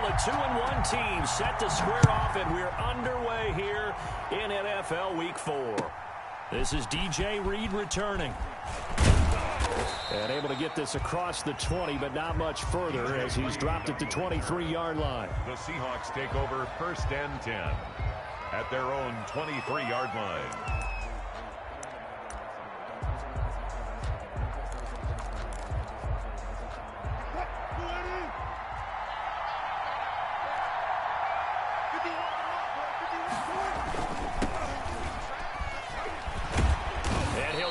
a 2-1 team set to square off, and we're underway here in NFL Week 4. This is DJ Reed returning. And able to get this across the 20, but not much further as he's dropped at the 23-yard line. The Seahawks take over 1st and 10 at their own 23-yard line.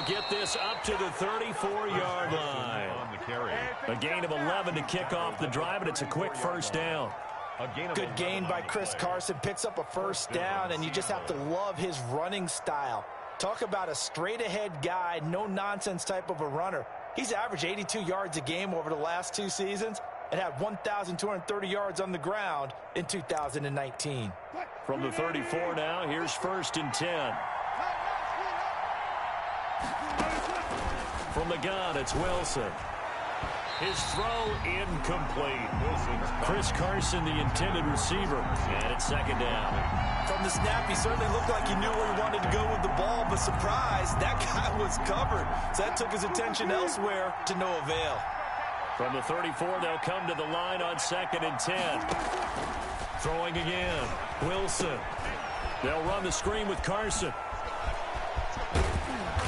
Get this up to the 34-yard line. A gain of 11 to kick off the drive, and it's a quick first down. Good gain by Chris Carson. Picks up a first down, and you just have to love his running style. Talk about a straight-ahead guy, no-nonsense type of a runner. He's averaged 82 yards a game over the last 2 seasons and had 1,230 yards on the ground in 2019. From the 34 now, here's 1st and 10. From the gun, it's Wilson. His throw incomplete. Chris Carson, the intended receiver. And it's 2nd down. From the snap, he certainly looked like he knew where he wanted to go with the ball, but surprise, that guy was covered. So that took his attention elsewhere to no avail. From the 34, they'll come to the line on 2nd and 10. Throwing again. Wilson. They'll run the screen with Carson.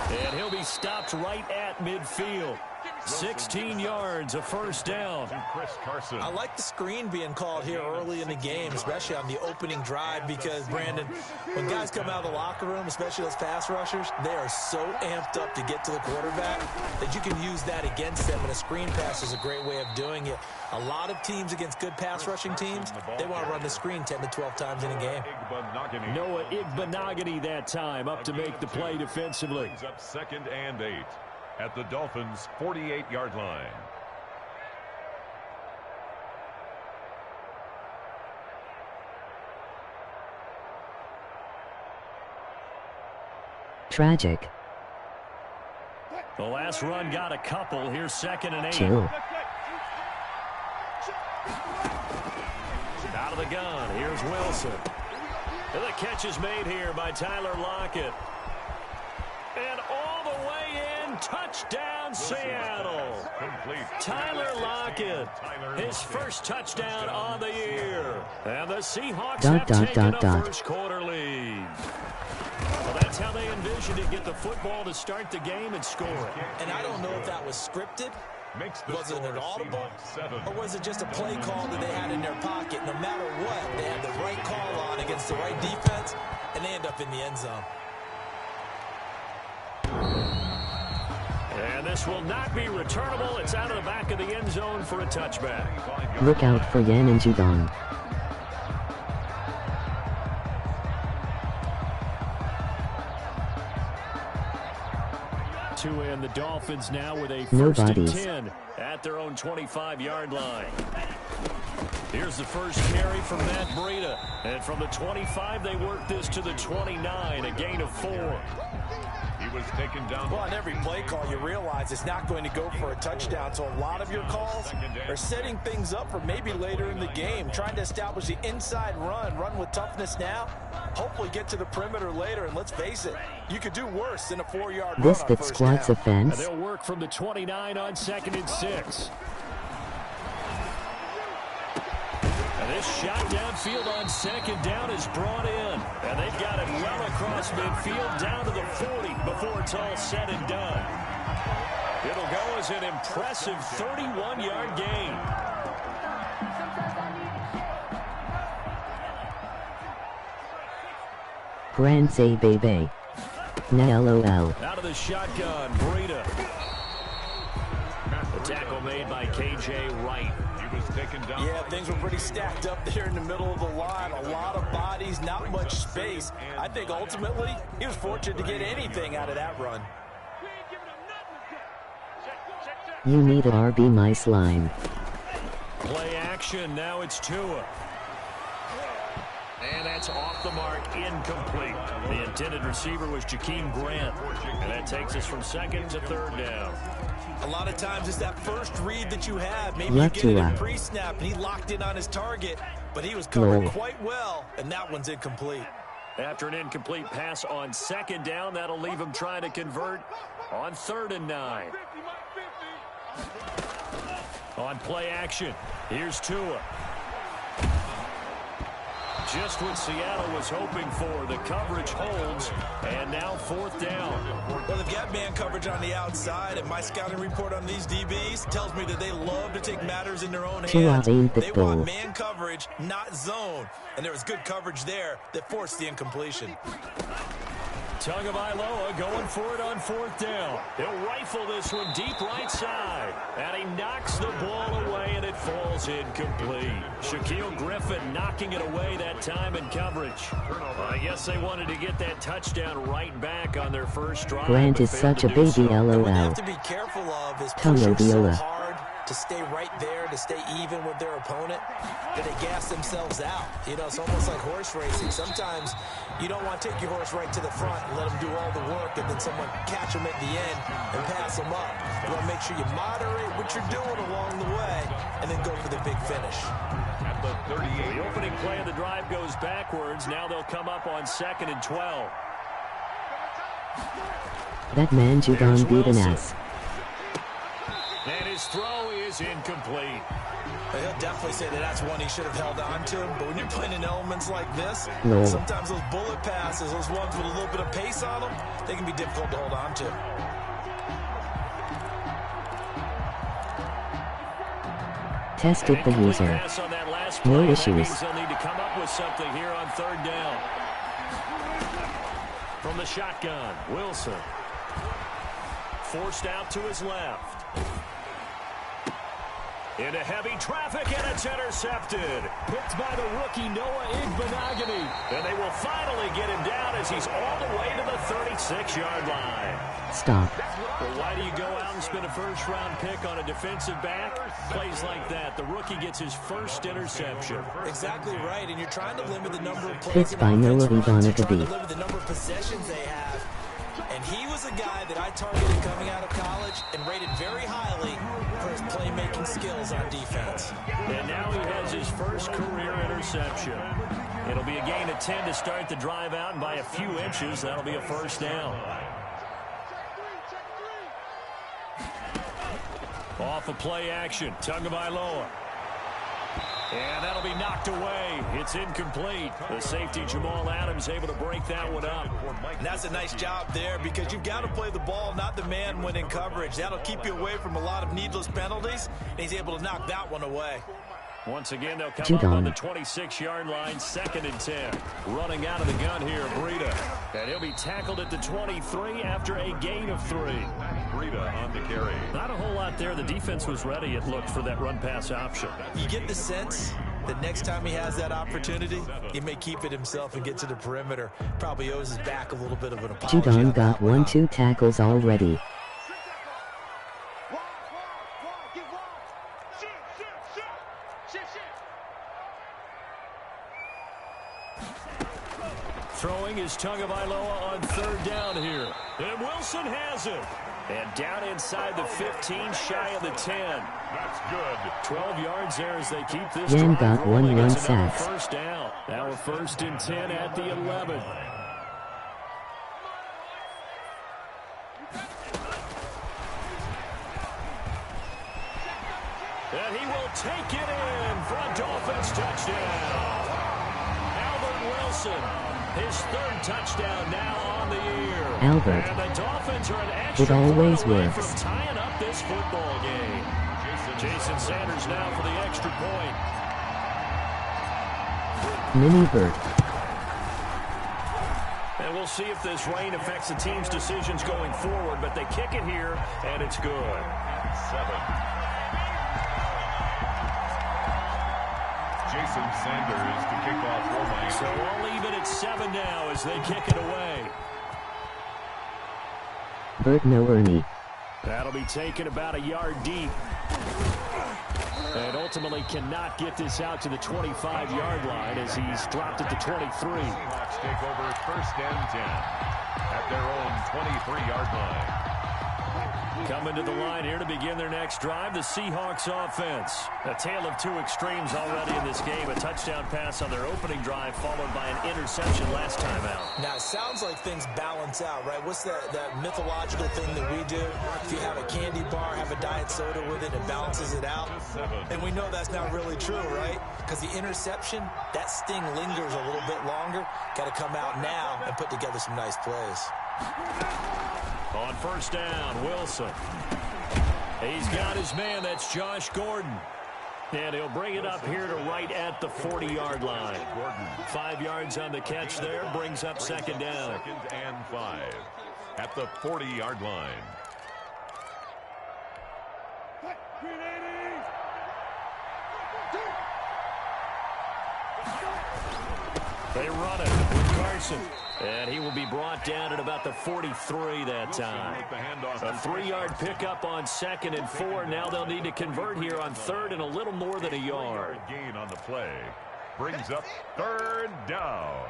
And he'll be stopped right at midfield. 16 yards, a first down. Chris Carson. I like the screen being called here early in the game, especially on the opening drive, because, Brandon, when guys come out of the locker room, especially those pass rushers, they are so amped up to get to the quarterback that you can use that against them, and a screen pass is a great way of doing it. A lot of teams against good pass rushing teams, they want to run the screen 10 to 12 times in a game. Noah Igbenogany that time up to make the play defensively. Brings up 2nd and 8 at the Dolphins' 48-yard line. Tragic. The last run got a couple. Here's 2nd and 8. Chill. Out of the gun. Here's Wilson. And the catch is made here by Tyler Lockett. And all the way in, touchdown Seattle. Tyler Lockett, his first touchdown on the year. And the Seahawks have taken a first quarter lead. Well, that's how they envisioned it, get the football to start the game and score it. And I don't know if that was scripted. Was it an audible, or was it just a play call that they had in their pocket? No matter what, they had the right call on against the right defense, and they end up in the end zone. And this will not be returnable. It's out of the back of the end zone for a touchback. Look out for Yan and Judon. And the Dolphins now with a 1st and 10 at their own 25-yard line. Here's the first carry from Matt Breida. And from the 25, they work this to the 29, a gain of 4. He was taken down. Well, on every play call, you realize it's not going to go for a touchdown. So a lot of your calls are setting things up for maybe later in the game, trying to establish the inside run with toughness now, hopefully get to the perimeter later. And let's face it, you could do worse than a 4-yard run This on that first squats down. offense. They'll work from the 29 on 2nd and 6. And this shot downfield on 2nd down is brought in. And they've got it well across midfield down to the 40 before it's all said and done. It'll go as an impressive 31-yard gain. Grand say baby. Na LOL. Out of the shotgun, Breida. The tackle made by KJ Wright. He was taken down. Yeah, things were pretty stacked up there in the middle of the line. A lot of bodies, not much space. I think ultimately he was fortunate to get anything out of that run. You need a RB my slime. Play action, now it's Tua. And that's off the mark, incomplete. The intended receiver was Jakeem Grant. And that takes us from 2nd to 3rd down. A lot of times it's that first read that you have. Maybe you get it in pre-snap, and he locked in on his target, but he was covered quite well, and that one's incomplete. After an incomplete pass on second down, that'll leave him trying to convert on 3rd and 9. On play action, here's Tua. Just what Seattle was hoping for. The coverage holds, and now 4th down. Well, they've got man coverage on the outside, and my scouting report on these DBs tells me that they love to take matters in their own hands. They want man coverage, not zone. And there was good coverage there that forced the incompletion. Tagovailoa going for it on 4th down. He'll rifle this one deep right side. And he knocks the ball away, and it falls incomplete. Shaquille Griffin knocking it away that time in coverage. I guess they wanted to get that touchdown right back on their first drive. Grant is such a baby, LOL. What they have to be careful of is pushing so hard to stay right there, to stay even with their opponent, that they gas themselves out. You know, it's almost like horse racing. Sometimes you don't want to take your horse right to the front and let them do all the work, and then someone catch them at the end and pass them up. You want to make sure you moderate what you're doing along the way and then go for the big finish. At the 38. The opening play of the drive goes backwards. Now they'll come up on 2nd and 12. That man Judon beat an ass. And his throw is incomplete. He'll definitely say that that's one he should have held on to. But when you're playing in elements like this, sometimes those bullet passes, those ones with a little bit of pace on them, they can be difficult to hold on to. Tested the user. No issues. They'll need to come up with something here on 3rd down. From the shotgun, Wilson. Forced out to his left. Into heavy traffic, and it's intercepted. Picked by the rookie Noah Igbenogany. And they will finally get him down as he's all the way to the 36-yard line. Stop. Well, why do you go out and spend a first-round pick on a defensive back? Plays like that, the rookie gets his first interception. Exactly right, and you're trying to limit the number of plays. Picked by Noah Igbenogany. Limit the number of possessions they have. And he was a guy that I targeted coming out of college and rated very highly for his playmaking skills on defense. And now he has his first career interception. It'll be a gain of 10 to start the drive out, and by a few inches, that'll be a 1st down. Off of play action, Tagovailoa. And that'll be knocked away. It's incomplete. The safety, Jamal Adams, able to break that one up. And that's a nice job there, because you've got to play the ball, not the man when in coverage. That'll keep you away from a lot of needless penalties, and he's able to knock that one away. Once again, they'll come up on the 26-yard line, 2nd and 10. Running out of the gun here, Breida. And he'll be tackled at the 23 after a gain of 3. Breida on the carry. Not a whole lot there. The defense was ready, it looked, for that run-pass option. You get the sense that next time he has that opportunity, he may keep it himself and get to the perimeter. Probably owes his back a little bit of an apology. Judon got 1-2 tackles already. Throwing is Tagovailoa on 3rd down here. And Wilson has it. And down inside the 15, shy of the 10. That's good. 12 yards there as they keep this Yen drive got rolling. 1 It's another sacks. 1st down. Now a 1st and 10 at the 11. And he will take it in for a Dolphins touchdown. Albert Wilson, his 3rd touchdown now on the year. Albert. And the Dolphins are an extra It always point away works. from tying up this football game. Jason Sanders now for the extra point. Mini Bert. And we'll see if this rain affects the team's decisions going forward, but they kick it here, and it's good. 7. Jason Sanders to kick off for Miami. So we'll leave it at 7 now as they kick it away. Bert no Ernie. That'll be taken about a yard deep. And ultimately cannot get this out to the 25-yard line as he's dropped at the 23. Seahawks take over 1st and 10 at their own 23-yard line. Coming to the line here to begin their next drive, the Seahawks offense. A tale of two extremes already in this game. A touchdown pass on their opening drive, followed by an interception last time out. Now, it sounds like things balance out, right? What's that mythological thing that we do? If you have a candy bar, have a diet soda with it, it balances it out. And we know that's not really true, right? Because the interception, that sting lingers a little bit longer. Got to come out now and put together some nice plays. On first down, Wilson. He's got his man. That's Josh Gordon. And he'll bring it up here to right at the 40-yard line. 5 yards on the catch there. Brings up second down. 2nd and 5 at the 40-yard line. They run it with Carson. And he will be brought down at about the 43 that time. A 3-yard pickup on 2nd and 4. Now they'll need to convert here on 3rd and a little more than a yard. Gain on the play. Brings up 3rd down.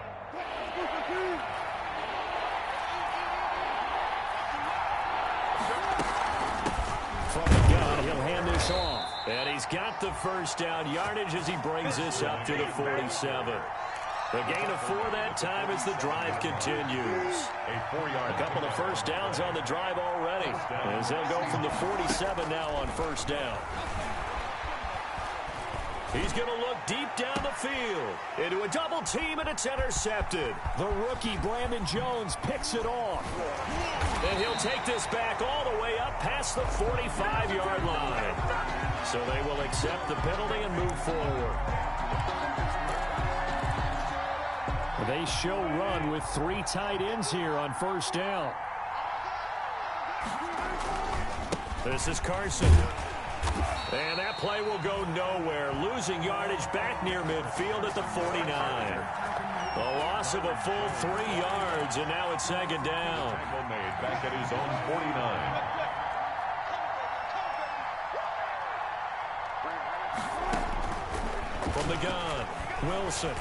From the gun, he'll hand this off. And he's got the first down yardage as he brings this up to the 47. The gain of 4 that time as the drive continues. A couple of first downs on the drive already, as they'll go from the 47 now on first down. He's going to look deep down the field into a double team, and it's intercepted. The rookie, Brandon Jones, picks it off. And he'll take this back all the way up past the 45-yard line. So they will accept the penalty and move forward. They show run with 3 tight ends here on first down. This is Carson. And that play will go nowhere. Losing yardage back near midfield at the 49. A loss of a full 3 yards, and now it's second down. Made back at his own 49. From the gun, Wilson.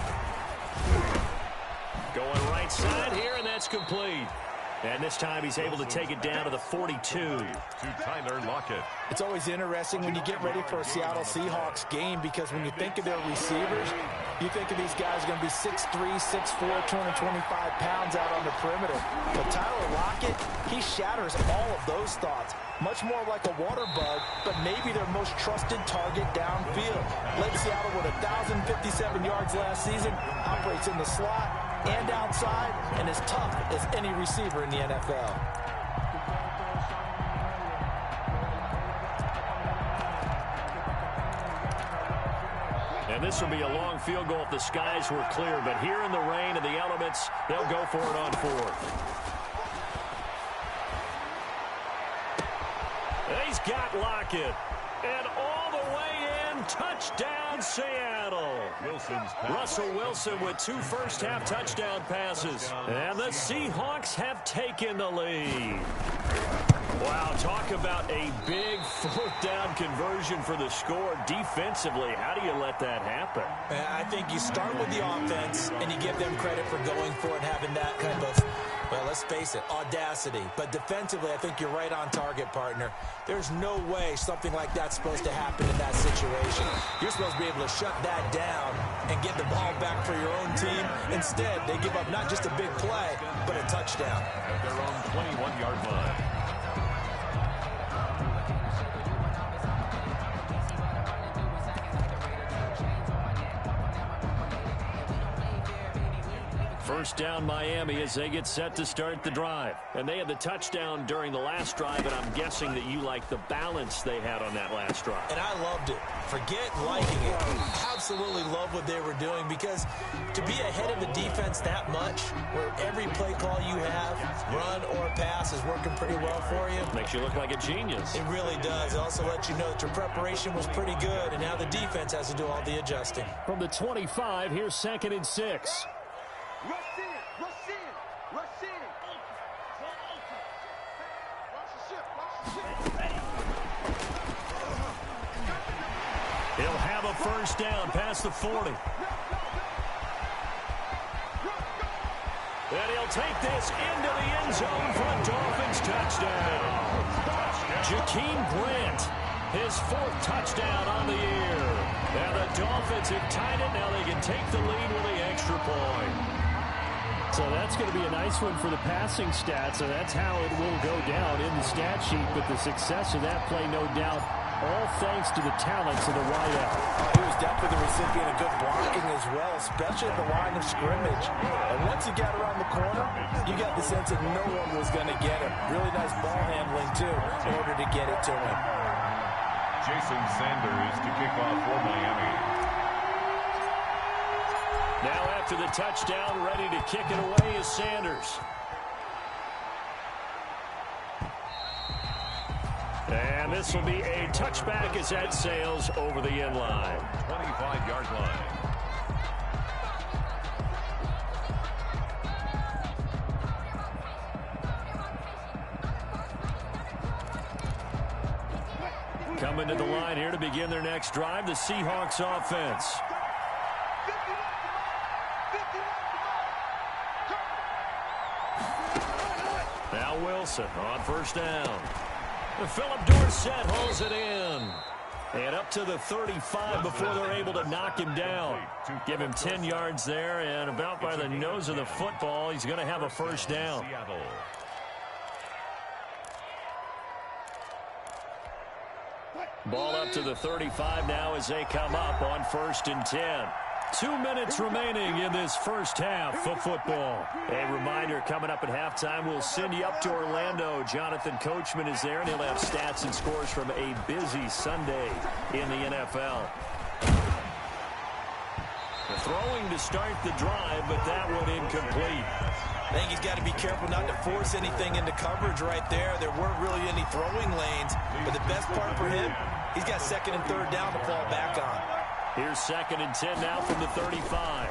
Going right side here, and that's complete. And this time he's able to take it down to the 42. To Tyler Lockett. It's always interesting when you get ready for a Seattle Seahawks game, because when you think of their receivers, you think of these guys are going to be 6'3", 6'4", 225 pounds out on the perimeter. But Tyler Lockett, he shatters all of those thoughts. Much more like a water bug, but maybe their most trusted target downfield. Led Seattle with 1,057 yards last season, operates in the slot and outside, and as tough as any receiver in the NFL. And this will be a long field goal if the skies were clear, but here in the rain and the elements, they'll go for it on 4th. He's got Lockett. And all the way in, touchdown Seattle. Russell Wilson with 2 first-half touchdown passes. And the Seahawks have taken the lead. Wow, talk about a big 4th down conversion for the score. Defensively, how do you let that happen? I think you start with the offense, and you give them credit for going for it, having that kind of, well, let's face it, audacity. But defensively, I think you're right on target, partner. There's no way something like that's supposed to happen in that situation. You're supposed to be able to shut that down and get the ball back for your own team. Instead, they give up not just a big play, but a touchdown. At their own 21-yard line. First down Miami as they get set to start the drive. And they had the touchdown during the last drive, and I'm guessing that you like the balance they had on that last drive. And I loved it. Forget liking it. Absolutely love what they were doing, because to be ahead of the defense that much, where every play call you have, run or pass, is working pretty well for you. Makes you look like a genius. It really does. It also lets you know that your preparation was pretty good, and now the defense has to do all the adjusting. From the 25, here's 2nd and 6. He'll have a first down past the 40. And he'll take this into the end zone for a Dolphins touchdown. Jakeem Grant, his 4th touchdown on the year. Now the Dolphins have tied it. Now they can take the lead with the extra point. So that's going to be a nice one for the passing stats, and that's how it will go down in the stat sheet. But the success of that play, no doubt, all thanks to the talents of the wideout. He was definitely the recipient of good blocking as well, especially at the line of scrimmage. And once he got around the corner, you got the sense that no one was going to get him. Really nice ball handling, too, in order to get it to him. Jason Sanders to kick off for Miami. Now after the touchdown, ready to kick it away is Sanders. And this will be a touchback as that sails over the end line. 25-yard line. Coming to the line here to begin their next drive, the Seahawks offense. Now Wilson on first down. Philip Dorsett hauls it in. And up to the 35 before they're able to knock him down. Give him 10 yards there, and about by the nose of the football, he's going to have a first down. Ball up to the 35 now as they come up on 1st and 10. 2 minutes remaining in this first half of football. A reminder, coming up at halftime, we'll send you up to Orlando. Jonathan Coachman is there, and he'll have stats and scores from a busy Sunday in the NFL. Throwing to start the drive, but that one incomplete. I think he's got to be careful not to force anything into coverage right there. There weren't really any throwing lanes, but the best part for him, he's got 2nd and 3rd down to fall back on. Here's 2nd and 10 now from the 35.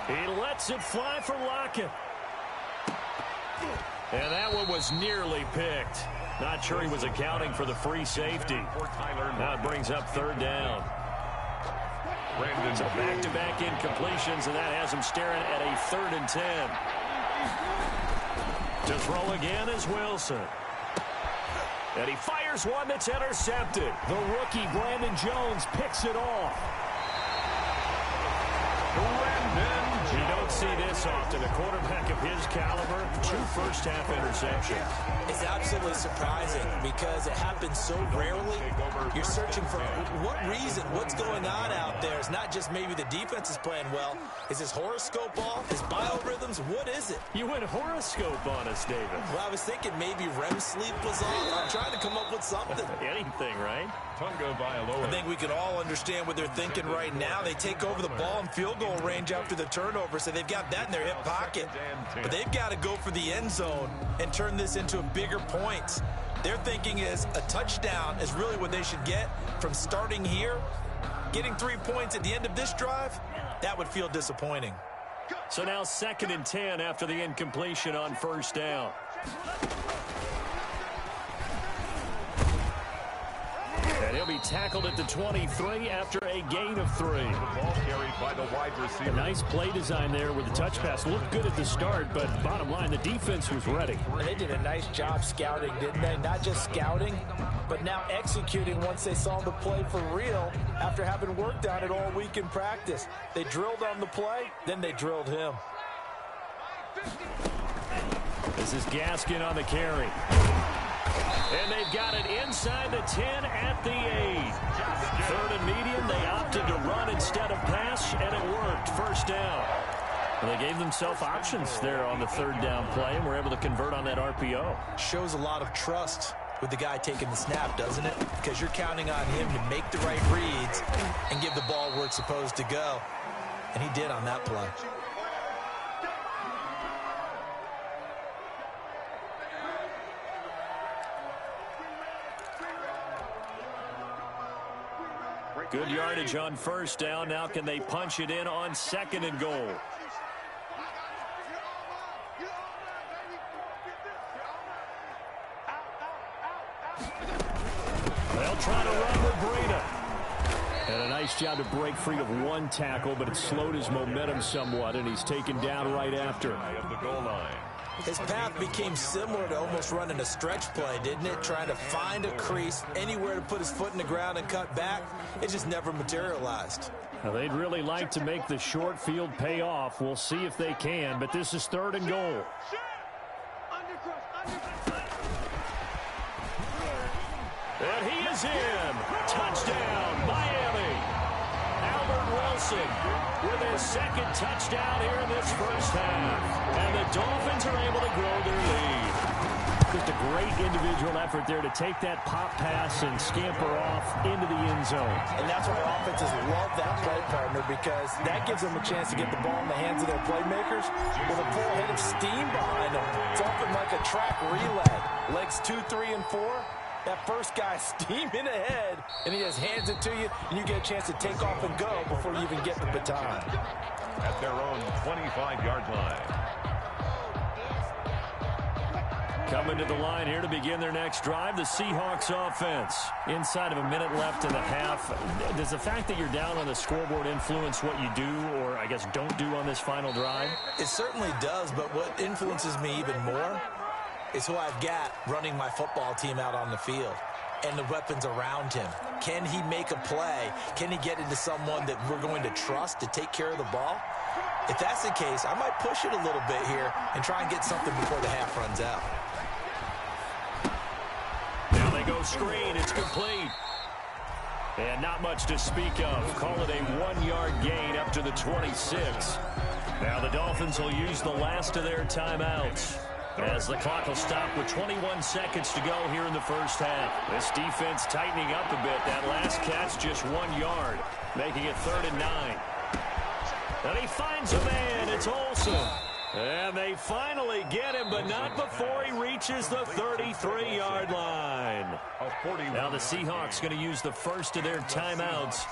He lets it fly for Lockett. And that one was nearly picked. Not sure he was accounting for the free safety. Now it brings up 3rd down. So back-to-back incompletions, and that has him staring at a 3rd and 10. To throw again is Wilson. And he fires one that's intercepted. The rookie, Brandon Jones, picks it off. You don't see this often. A quarterback of his caliber, 2 first-half interceptions. It's absolutely surprising because it happens so rarely. You're searching for what reason, what's going on out there. It's not just maybe the defense is playing well. Is his horoscope off? His biorhythms? What is it? You went horoscope on us, David. Well, I was thinking maybe REM sleep was off. I'm trying to come up with something. Anything, right? I think we can all understand what they're thinking right now. They take over the ball in field goal range after the turnover, so they've got that in their hip pocket. But they've got to go for the end zone and turn this into bigger points. Their thinking is a touchdown is really what they should get from starting here. Getting 3 points at the end of this drive, that would feel disappointing. So now 2nd and 10 after the incompletion on 1st down. And he'll be tackled at the 23 after a gain of 3. The ball carried by the wide receiver. A nice play design there with the touch pass. Looked good at the start, but bottom line, the defense was ready. And they did a nice job scouting, didn't they? Not just scouting, but now executing once they saw the play for real after having worked on it all week in practice. They drilled on the play, then they drilled him. This is Gaskin on the carry. And they've got it inside the 10 at the 8. 3rd and medium, they opted to run instead of pass, and it worked. First down. Well, they gave themselves options there on the 3rd down play, and were able to convert on that RPO. Shows a lot of trust with the guy taking the snap, doesn't it? Because you're counting on him to make the right reads and give the ball where it's supposed to go. And he did on that play. Good yardage on 1st down. Now can they punch it in on 2nd and goal? They'll try to run with Breida. And a nice job to break free of 1 tackle, but it slowed his momentum somewhat, and he's taken down right after. Of the goal line. His path became similar to almost running a stretch play, didn't it? Trying to find a crease, anywhere to put his foot in the ground and cut back. It just never materialized. Now, they'd really like to make the short field pay off. We'll see if they can, but this is 3rd and goal. And he is in. Touchdown, Miami. Albert Wilson with his 2nd touchdown here in this first half. And the Dolphins are able to grow their lead. Just a great individual effort there to take that pop pass and scamper off into the end zone. And that's why offenses love that play, partner, because that gives them a chance to get the ball in the hands of their playmakers with a full head of steam behind them. It's often like a track relay. Legs 2, 3, and 4. That first guy steaming ahead, and he just hands it to you, and you get a chance to take off and go before you even get the baton. At their own 25-yard line. Coming to the line here to begin their next drive, the Seahawks offense. Inside of a minute left in the half, does the fact that you're down on the scoreboard influence what you do, or I guess don't do on this final drive? It certainly does, but what influences me even more is who I've got running my football team out on the field and the weapons around him. Can he make a play? Can he get into someone that we're going to trust to take care of the ball? If that's the case, I might push it a little bit here and try and get something before the half runs out. Now they go screen. It's complete. And not much to speak of. Call it a 1-yard gain up to the 26. Now the Dolphins will use the last of their timeouts, as the clock will stop with 21 seconds to go here in the first half. This defense tightening up a bit. That last catch just 1 yard, making it 3rd and 9. And he finds a man. It's Olsen. And they finally get him, but not before he reaches the 33-yard line. Now the Seahawks going to use the first of their timeouts,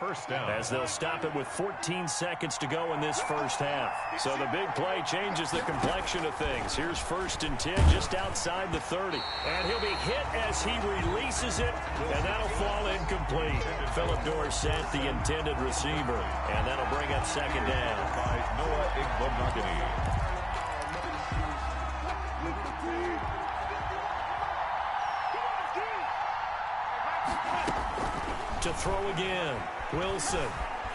First down. as they'll stop it with 14 seconds to go in this first half. So the big play changes the complexion of things. Here's 1st and 10 just outside the 30. And he'll be hit as he releases it, and that'll fall incomplete. Philip Dorsett, the intended receiver, and that'll bring up 2nd down. By Noah Igbinoghene. To throw again. Wilson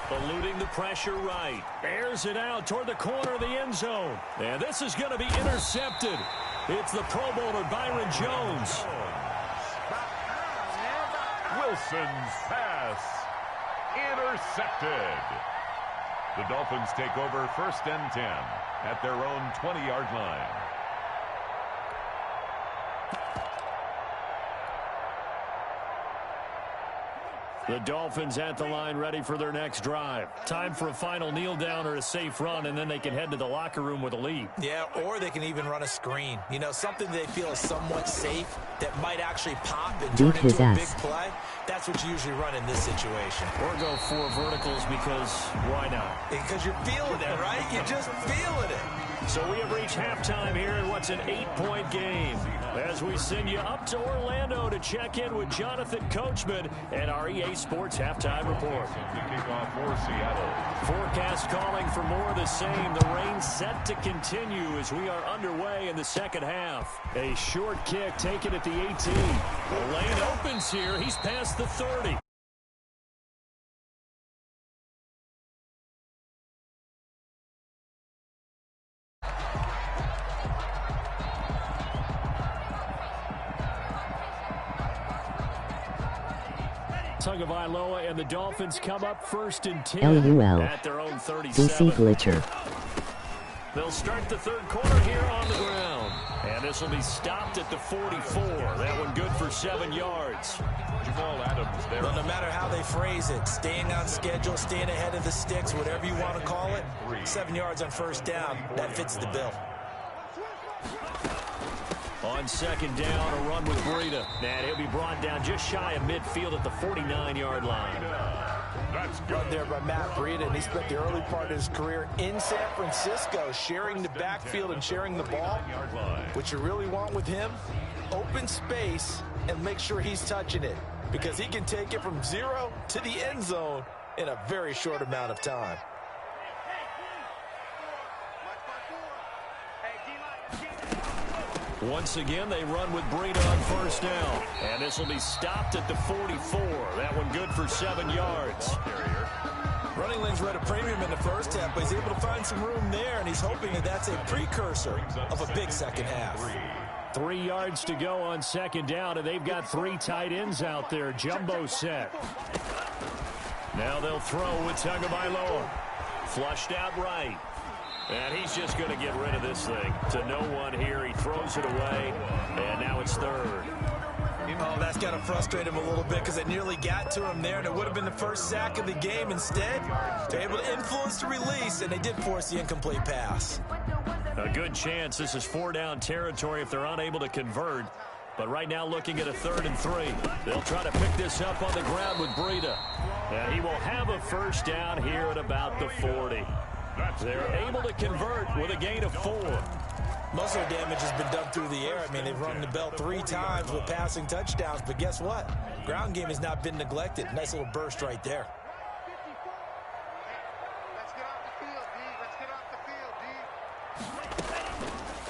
eluding the pressure right. Airs it out toward the corner of the end zone. And this is going to be intercepted. It's the Pro Bowler Byron Jones. Wilson's pass intercepted. The Dolphins take over 1st and 10 at their own 20-yard line. The Dolphins at the line ready for their next drive. Time for a final kneel down or a safe run, and then they can head to the locker room with a lead. Yeah, or they can even run a screen. You know, something they feel is somewhat safe that might actually pop and turn into a big play. That's what you usually run in this situation. Or go 4 verticals because why not? Because you're feeling it, right? You're just feeling it. So we have reached halftime here in what's an 8-point game, as we send you up to Orlando to check in with Jonathan Coachman and our EA Sports Halftime Report. The kickoff for Seattle. Forecast calling for more of the same. The rain set to continue as we are underway in the second half. A short kick taken at the 18. The lane opens here. He's past the 30. Tagovailoa and the Dolphins come up 1st and 10 at their own 37. Glitcher. They'll start the 3rd quarter here on the ground. And this will be stopped at the 44. That one good for 7 yards. Jamal Adams there. Well, no matter how they phrase it, staying on schedule, staying ahead of the sticks, whatever you want to call it, 7 yards on 1st down, that fits the bill. On 2nd down, a run with Breida. And he'll be brought down just shy of midfield at the 49-yard line. That's good. Run there by Matt Breida, and he spent the early part of his career in San Francisco, sharing the backfield and sharing the ball. What you really want with him, open space and make sure he's touching it, because he can take it from 0 to the end zone in a very short amount of time. Once again, they run with Breida on first down. And this will be stopped at the 44. That one good for 7 yards. Running lanes were at a premium in the first half, but he's able to find some room there, and he's hoping that that's a precursor of a big second half. 3 yards to go on second down, and they've got 3 tight ends out there. Jumbo set. Now they'll throw with Tagovailoa. Flushed out right. And he's just going to get rid of this thing to no one here. He throws it away, and now it's third. Oh, that's got to frustrate him a little bit because they nearly got to him there, and it would have been the first sack of the game. Instead, they're able to influence the release, and they did force the incomplete pass. A good chance this is 4-down territory if they're unable to convert. But right now looking at a 3rd and 3. They'll try to pick this up on the ground with Breida. And he will have a first down here at about the 40. They're able to convert with a gain of 4. Most of the damage has been done through the air. I mean, they've run the bell 3 times with passing touchdowns. But guess what? Ground game has not been neglected. Nice little burst right there.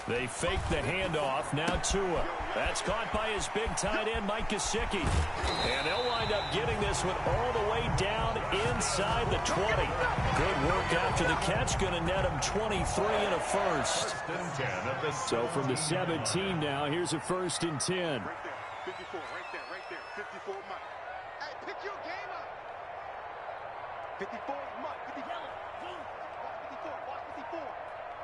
They fake the handoff. Now Tua. That's caught by his big tight end, Mike Gesicki. And they'll wind up getting this one all the way down inside the 20. Good work after the catch. Going to net him 23 and a first. So from the 17 now, here's a 1st and 10. 54, right there. 54 Mike. Hey, pick your game up. 54 Mike. 54. Watch 54.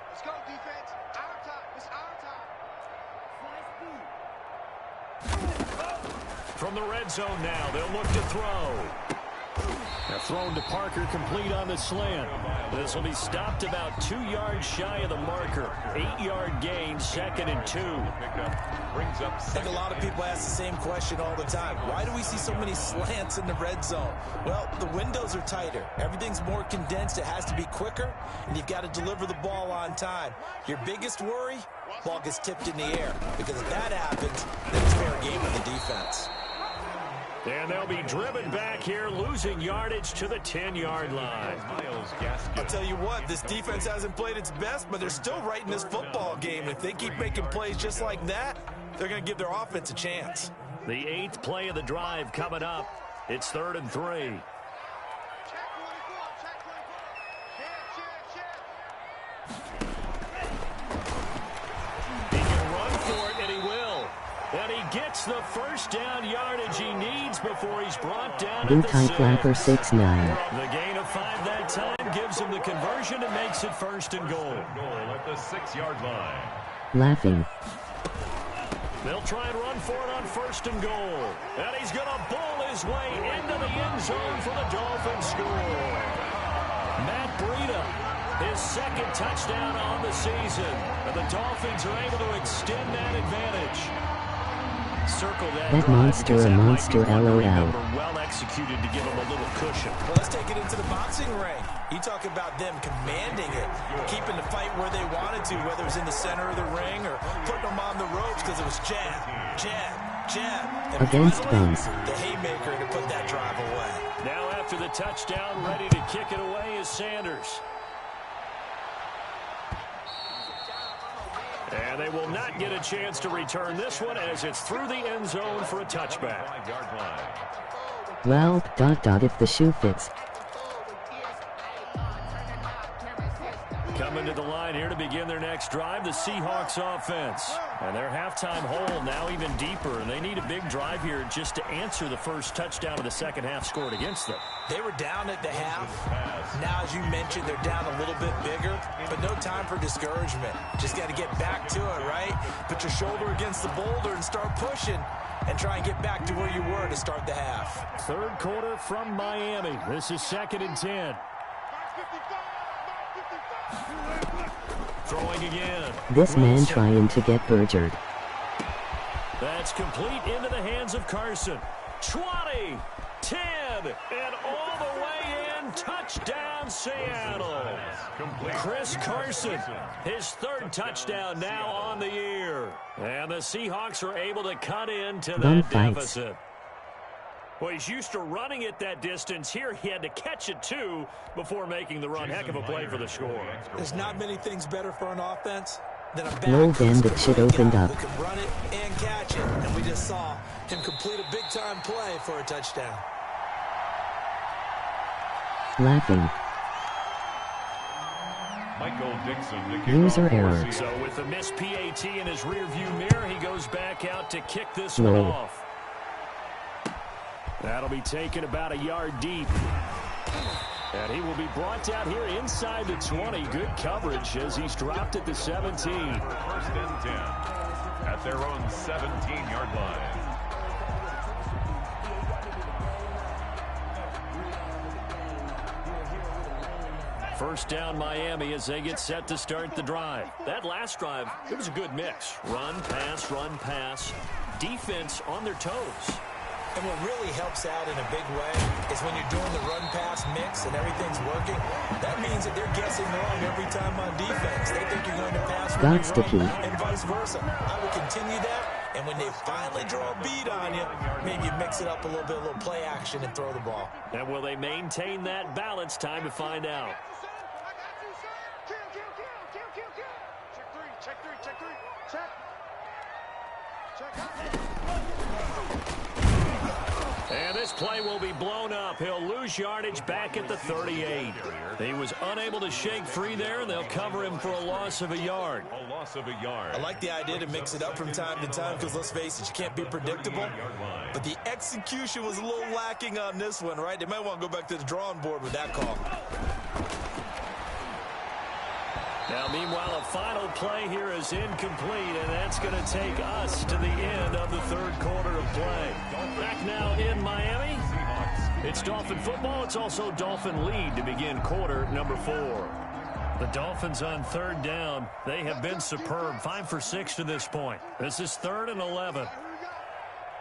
Let's go, defense. Our time. It's our time. From the red zone now, they'll look to throw. Now thrown to Parker, complete on the slant. This will be stopped about 2 yards shy of the marker. 8-yard gain, 2nd and 2. I think a lot of people ask the same question all the time. Why do we see so many slants in the red zone? Well, the windows are tighter. Everything's more condensed. It has to be quicker, and you've got to deliver the ball on time. Your biggest worry, ball gets tipped in the air. Because if that happens, then it's fair game for the defense. And they'll be driven back here, losing yardage to the 10-yard line. I'll tell you what, this defense hasn't played its best, but they're still right in this football game. If they keep making plays just like that, they're going to give their offense a chance. The 8th play of the drive coming up. It's 3rd and 3. And he gets the first down yardage he needs before he's brought down Blue at the Tie Flapper 6'9". The gain of 5 that time gives him the conversion and makes it 1st and goal. At the 6-yard line. Laughing. They'll try and run for it on 1st and goal. And he's going to bowl his way into the end zone for the Dolphins score. Matt Breida, his 2nd touchdown on the season. And the Dolphins are able to extend that advantage. Circle that monster, a monster, LOL. Well executed to give him a little cushion. Well, let's take it into the boxing ring. You talk about them commanding it, keeping the fight where they wanted to, whether it was in the center of the ring or putting them on the ropes because it was jab, jab, jab. And against Bums. The haymaker to put that drive away. Now after the touchdown, ready to kick it away is Sanders. And they will not get a chance to return this one as it's through the end zone for a touchback. Well, if the shoe fits. Coming to the line here to begin their next drive, the Seahawks offense. And their halftime hole now even deeper, and they need a big drive here just to answer the first touchdown of the second half scored against them. They were down at the half. Now, as you mentioned, they're down a little bit bigger, but no time for discouragement. Just got to get back to it, right? Put your shoulder against the boulder and start pushing and try and get back to where you were to start the half. 3rd quarter from Miami. This is 2nd and 10. Throwing again. This man trying to get Bergered. That's complete into the hands of Carson. 20, 10, and all the way in. Touchdown, Seattle. Chris Carson, his 3rd touchdown now on the year. And the Seahawks are able to cut into that deficit. Well, he's used to running it that distance. Here he had to catch it, too, before making the run. Heck of a play for the score. There's not many things better for an offense then a back Lol, damn, who's that shit complete opened guy up. who can run it and catch it. And we just saw him complete a big-time play for a touchdown. Michael Dixon to kick User off for error. Seattle. So with the missed PAT in his rearview mirror, he goes back out to kick this one Lol. off. That'll be taken about a yard deep. And he will be brought down here inside the 20. Good coverage as he's dropped at the 17. First and 10 at their own 17-yard line. First down Miami as they get set to start the drive. That last drive, it was a good mix. Run, pass, defense on their toes. And what really helps out in a big way is when you're doing the run-pass mix and everything's working, that means that they're guessing wrong every time on defense. They think you're going to pass when Got you sticky. run, and vice versa. I will continue that, and when they finally draw a beat on you, maybe you mix it up a little bit, a little play action, and throw the ball. And will they maintain that balance? Time to find out. And this play will be blown up. He'll lose yardage back at the 38. He was unable to shake free there, and they'll cover him for a loss of a yard. A loss of a yard. I like the idea to mix it up from time to time because, let's face it, you can't be predictable. But the execution was a little lacking on this one, right? They might want to go back to the drawing board with that call. Now, meanwhile, a final play here is incomplete, and that's going to take us to the end of the third quarter of play. Back now in Miami, it's Dolphin football. It's also Dolphin lead to begin quarter number 4. The Dolphins on third down. They have been superb, 5 for 6 to this point. This is 3rd and 11.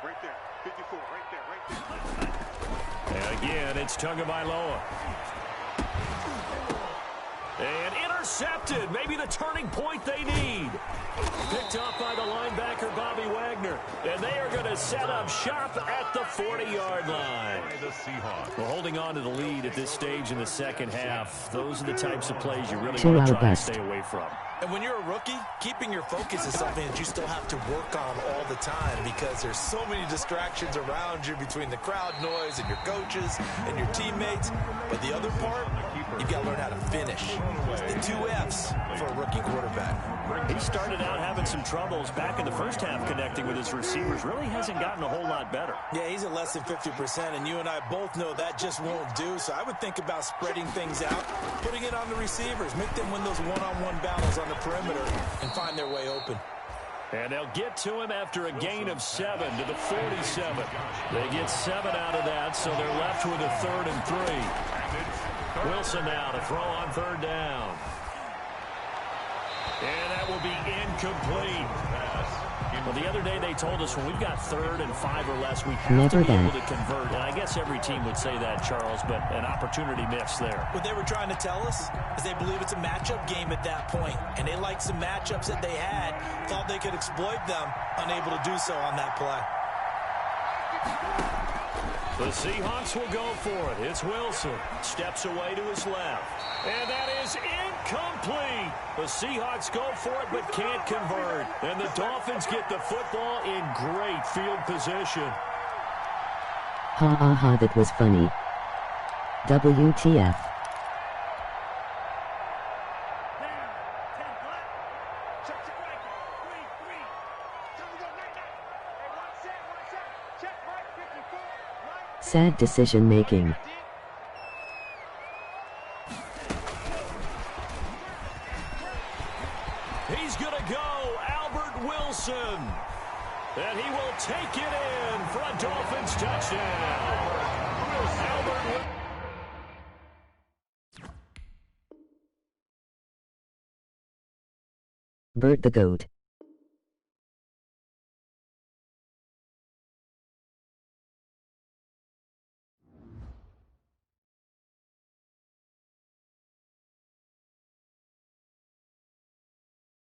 Right there, 54, right there. And again, it's Tagovailoa. And intercepted. Maybe the turning point they need. Picked up by the linebacker, Bobby Wagner. And they are going to set up shop at the 40-yard line. By the Seahawks. We're holding on to the lead at this stage in the second half. Those are the types of plays you really Two want to out try and west. stay away from. And when you're a rookie, keeping your focus is something that you still have to work on all the time because there's so many distractions around you between the crowd noise and your coaches and your teammates. But the other part, you've got to learn how to finish. The 2 F's for a rookie quarterback. He started out having some troubles back in the first half connecting with his receivers. Really hasn't gotten a whole lot better. Yeah, he's at less than 50%, and you and I both know that just won't do. So I would think about spreading things out, putting it on the receivers, make them win those one-on-one battles on the perimeter and find their way open. And they'll get to him after a gain of 7 to the 47. They get 7 out of that, so they're left with a 3rd and 3. Wilson now to throw on 3rd down. And that will be incomplete. Well, the other day they told us when we've got 3rd and 5 or less, we have to be able to convert. And I guess every team would say that, Charles, but an opportunity missed there. What they were trying to tell us is they believe it's a matchup game at that point, and they liked some matchups that they had, thought they could exploit them, unable to do so on that play. The Seahawks will go for it. It's Wilson. Steps away to his left. And that is incomplete. The Seahawks go for it but can't convert. And the Dolphins get the football in great field position. Ha ha ha, that was funny. WTF. Sad decision making. He's going to go, Albert Wilson. And he will take it in for a Dolphins touchdown. Albert Bert the Goat.